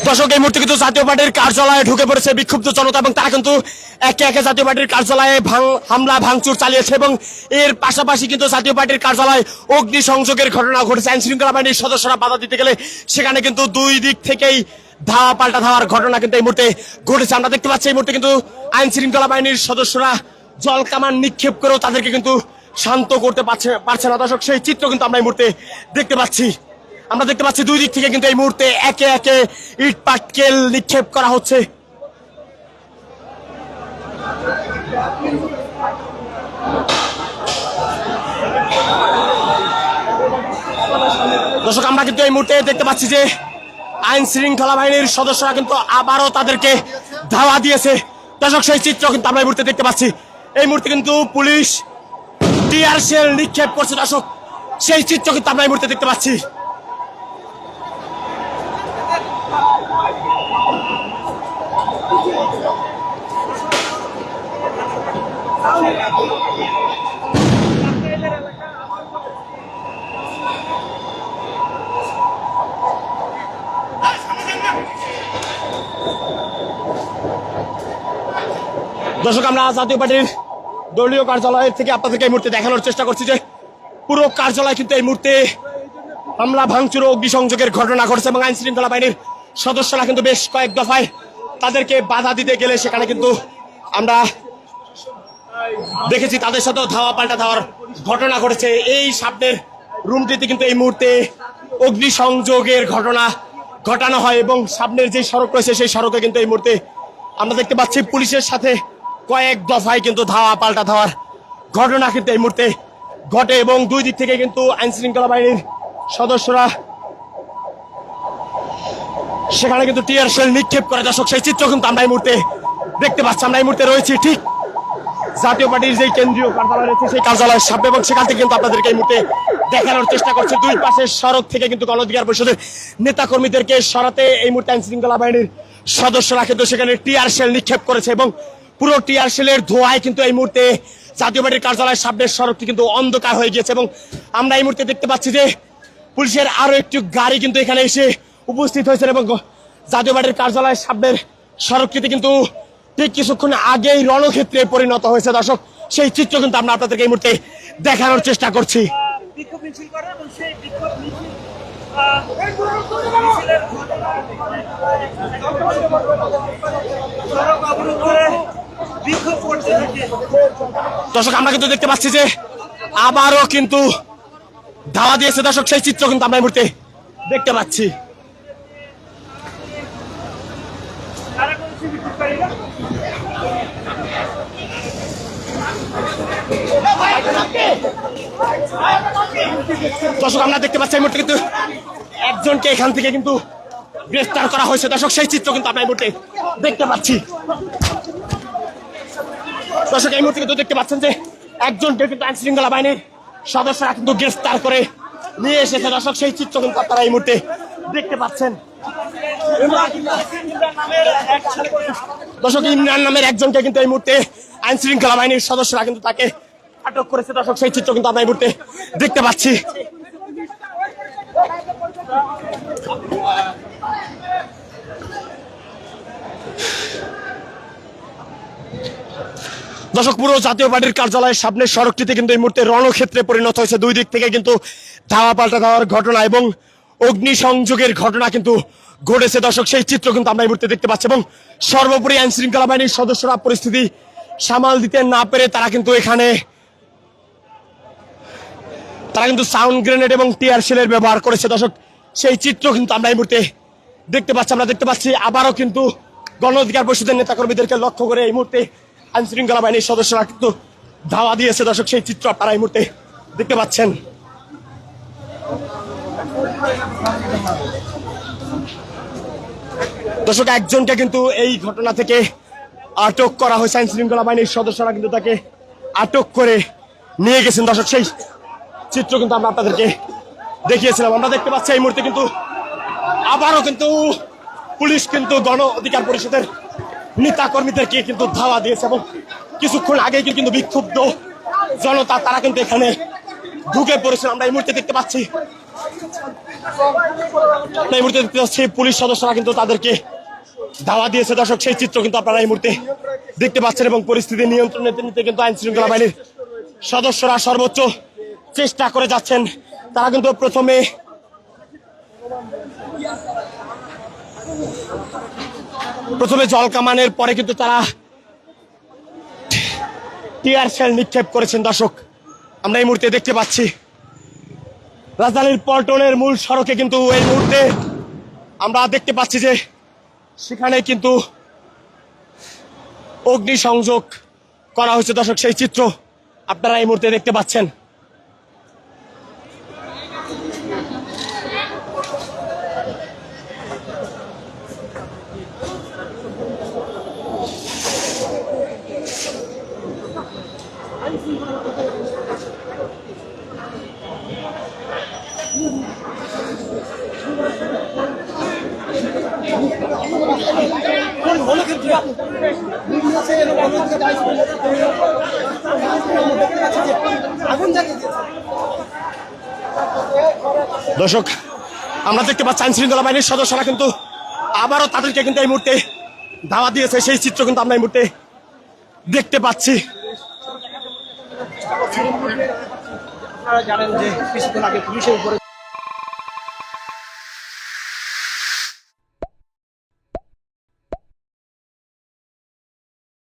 দর্শক এই মুহূর্তে কিন্তু জাতীয় পার্টির কার্যালয়ে ঢুকে পড়েছে বিক্ষুব্ধ জনতা এবং তারা কিন্তু একে একে জাতীয় পার্টির কার্যালয়ে হামলা ভাঙচুর চালিয়েছে এবং এর পাশাপাশি কিন্তু জাতীয় পার্টির কার্যালয়ে অগ্নিসংযোগের ঘটনা ঘটেছে। আইন শৃঙ্খলা বাহিনীর সদস্যরা বাধা দিতে গেলে সেখানে কিন্তু দুই দিক থেকেই ধাওয়া পাল্টা ধাওয়ার ঘটনা কিন্তু এই মুহূর্তে ঘটেছে। আমরা দেখতে পাচ্ছি এই মুহূর্তে কিন্তু আইন শৃঙ্খলা বাহিনীর সদস্যরা জল কামান নিক্ষেপ করেও তাদেরকে কিন্তু শান্ত করতে পারছে না। দর্শক সেই চিত্র কিন্তু আমরা এই মুহূর্তে দেখতে পাচ্ছি। আমরা দেখতে পাচ্ছি দুই দিক থেকে কিন্তু এই মুহূর্তে একে একে ইট পাটকেল নিক্ষেপ করা হচ্ছে। দর্শক আমরা কিন্তু এই মুহূর্তে দেখতে পাচ্ছি যে আইন শৃঙ্খলা বাহিনীর সদস্যরা কিন্তু আবারও তাদেরকে ধাওয়া দিয়েছে। দর্শক সেই চিত্র কিন্তু আমরা এই মুহূর্তে দেখতে পাচ্ছি। এই মুহূর্তে কিন্তু পুলিশ টিয়ার শেল নিক্ষেপ করছে। দর্শক সেই চিত্র কিন্তু আমরা এই মুহূর্তে দেখতে পাচ্ছি। দর্শক আমরা জাতীয় পার্টির দলীয় কার্যালয়ের থেকে আপনাদেরকে এই মুহূর্তে দেখানোর চেষ্টা করছি যে পুরো কার্যালয় কিন্তু এই মুহূর্তে হামলা ভাঙচুর ও অগ্নিসংযোগের ঘটনা ঘটছে এবং আইন শৃঙ্খলা বাহিনীর সদস্যরা কিন্তু বেশ কয়েক দফায় তাদেরকে বাধা দিতে গেলে সেখানে কিন্তু আমরা দেখেছি তাদের সাথেও ধাওয়া পাল্টা ধাওয়ার ঘটনা ঘটেছে। এই সামনের রুমটিতে কিন্তু এই মুহূর্তে অগ্নিসংযোগের ঘটনা ঘটানো হয় এবং সামনের যে সড়ক রয়েছে সেই সড়কে কিন্তু এই মুহূর্তে আমরা দেখতে পাচ্ছি পুলিশের সাথে কয়েক দফায় কিন্তু ধাওয়া পাল্টা ধাওয়ার ঘটনা কিন্তু এই মুহূর্তে ঘটে এবং দুই দিক থেকে কিন্তু আইন শৃঙ্খলা বাহিনীর সদস্যরা সেখানে কিন্তু টিয়ার শেল নিক্ষেপ করে। দর্শক সেই চিত্র কিন্তু আমরা এই মুহূর্তে দেখতে পাচ্ছি। আমরা এই মুহূর্তে রয়েছি ঠিক জাতীয় পার্টির যে কেন্দ্রীয় কার্যালয় রয়েছে সেই কার্যালয়ের সামনে এবং সেখান থেকে কিন্তু আপনাদেরকে এই মুহূর্তে দেখানোর চেষ্টা করছে। দুই পাশের সড়ক থেকে কিন্তু গণ অধিকার পরিষদের নেতা কর্মীদেরকে সরাতে এই মুহূর্তে আইন শৃঙ্খলা বাহিনীর সদস্যরা কিন্তু সেখানে টিয়ার শেল নিক্ষেপ করেছে এবং পুরো টিয়ার শেলের ধোঁয়ায় কিন্তু এই মুহূর্তে জাতীয় পার্টির কার্যালয়ের সামনের সড়কটি কিন্তু অন্ধকার হয়ে গিয়েছে এবং আমরা এই মুহূর্তে দেখতে পাচ্ছি যে পুলিশের আরো একটি গাড়ি কিন্তু এখানে এসে উপস্থিত হয়েছে এবং জাতীয় পার্টির কার্যালয়ের সামনের সড়কটিতে কিন্তু ঠিক কিছুক্ষণ আগেই রণক্ষেত্রে পরিণত হয়েছে। দর্শক সেই চিত্র কিন্তু আমরা আপনাদেরকে এই মুহূর্তে দেখানোর চেষ্টা করছি। দর্শক আমরা কিন্তু দেখতে পাচ্ছি যে আবারও কিন্তু ধাওয়া দিয়েছে। দর্শক সেই চিত্র কিন্তু আমরা এই মুহূর্তে দেখতে পাচ্ছি। দর্শক আমরা দেখতে পাচ্ছি এই মুহূর্তে কিন্তু একজনকে এখান থেকে কিন্তু গ্রেফতার করা হয়েছে। দর্শক সেই চিত্র কিন্তু আমরা এই মুহূর্তে দেখতে পাচ্ছি। দর্শক এই মুহূর্তে কিন্তু দেখতে পাচ্ছেন যে একজনকে কিন্তু আইন শৃঙ্খলা বাহিনীর সদস্যরা কিন্তু গ্রেফতার করে নিয়ে এসেছে। দর্শক সেই চিত্র কিন্তু আপনারা এই মুহূর্তে দেখতে পাচ্ছেন। দর্শক ইমরান নামের একজনকে কিন্তু এই মুহূর্তে আইন শৃঙ্খলা বাহিনীর সদস্যরা কিন্তু তাকে আটক করেছে। দর্শক সেই চিত্র কিন্তু আমরা এই মুহূর্তে দেখতে পাচ্ছি। দর্শক পুরো জাতীয় পার্টির কার্যালয়ের সামনের সড়কটিতে কিন্তু এই মুহূর্তে রণক্ষেত্রে পরিণত হয়েছে। দুই দিক থেকে কিন্তু ধাওয়া পাল্টা ধাওয়ার ঘটনা এবং অগ্নিসংযোগের ঘটনা কিন্তু ঘটেছে। দর্শক সেই চিত্র কিন্তু আমরা এই মুহূর্তে দেখতে পাচ্ছি এবং সর্বোপরি আইন শৃঙ্খলা বাহিনীর সদস্যরা পরিস্থিতি সামাল দিতে না পেরে তারা কিন্তু সাউন্ড গ্রেনেড এবং টিয়ার শেলের ব্যবহার করেছে। দর্শক সেই চিত্র কিন্তু আমরা এই মুহূর্তে দেখতে পাচ্ছি। আমরা দেখতে পাচ্ছি আবারও কিন্তু গণ অধিকার পরিষদের নেতাকর্মীদেরকে লক্ষ্য করে এই মুহূর্তে আইন শৃঙ্খলা বাহিনীর সদস্যরা কিন্তু ধাওয়া দিয়েছে। দর্শক সেই চিত্র আপনারা এই মুহূর্তে দেখতে পাচ্ছেন। দর্শক একজনকে কিন্তু এই ঘটনা থেকে আটক করা হয়েছে। আইন শৃঙ্খলা বাহিনীর সদস্যরা কিন্তু তাকে আটক করে নিয়ে গেছেন। দর্শক সেই চিত্র কিন্তু আমরা আপনাদেরকে দেখিয়েছিলাম। আমরা দেখতে পাচ্ছি এই মুহূর্তে কিন্তু আবারও কিন্তু পুলিশ কিন্তু গণ অধিকার পরিষদের নেতা কর্মীদেরকে কিন্তু ধাওয়া দিয়েছে এবং কিছুক্ষণ আগে কিন্তু বিক্ষুব্ধ জনতা তারা কিন্তু এখানে ঢুকে পড়েছে। আমরা এই মুহূর্তে দেখতে পাচ্ছি এই মুহূর্তে দেখতে পাচ্ছি পুলিশ সদস্যরা কিন্তু তাদেরকে ধাওয়া দিয়েছে। দর্শক, সেই চিত্র কিন্তু আপনারা এই মুহূর্তে দেখতে পাচ্ছেন এবং পরিস্থিতি নিয়ন্ত্রণে নিতে কিন্তু আইন শৃঙ্খলা বাহিনীর সদস্যরা সর্বোচ্চ চেষ্টা করে যাচ্ছেন। তারা কিন্তু প্রথমে জল কামানের পরে কিন্তু তারা টিয়ার শেল নিক্ষেপ করেছেন। দর্শক, আমরা এই মুহূর্তে দেখতে পাচ্ছি রাজধানীর পল্টনের মূল সড়কে কিন্তু এই মুহূর্তে আমরা দেখতে পাচ্ছি যে সেখানে কিন্তু অগ্নিসংযোগ করা হয়েছে। দর্শক, সেই চিত্র আপনারা এই মুহূর্তে দেখতে পাচ্ছেন। দর্শক, আমরা দেখতে পাচ্ছি আইন শৃঙ্খলা বাহিনীর সদস্যরা কিন্তু আবারও তাদেরকে কিন্তু এই মুহূর্তে ধাওয়া দিয়েছে। সেই চিত্র কিন্তু আমরা এই মুহূর্তে দেখতে পাচ্ছি। আপনারা জানেন যে কিছুক্ষণ আগে পুলিশের উপরে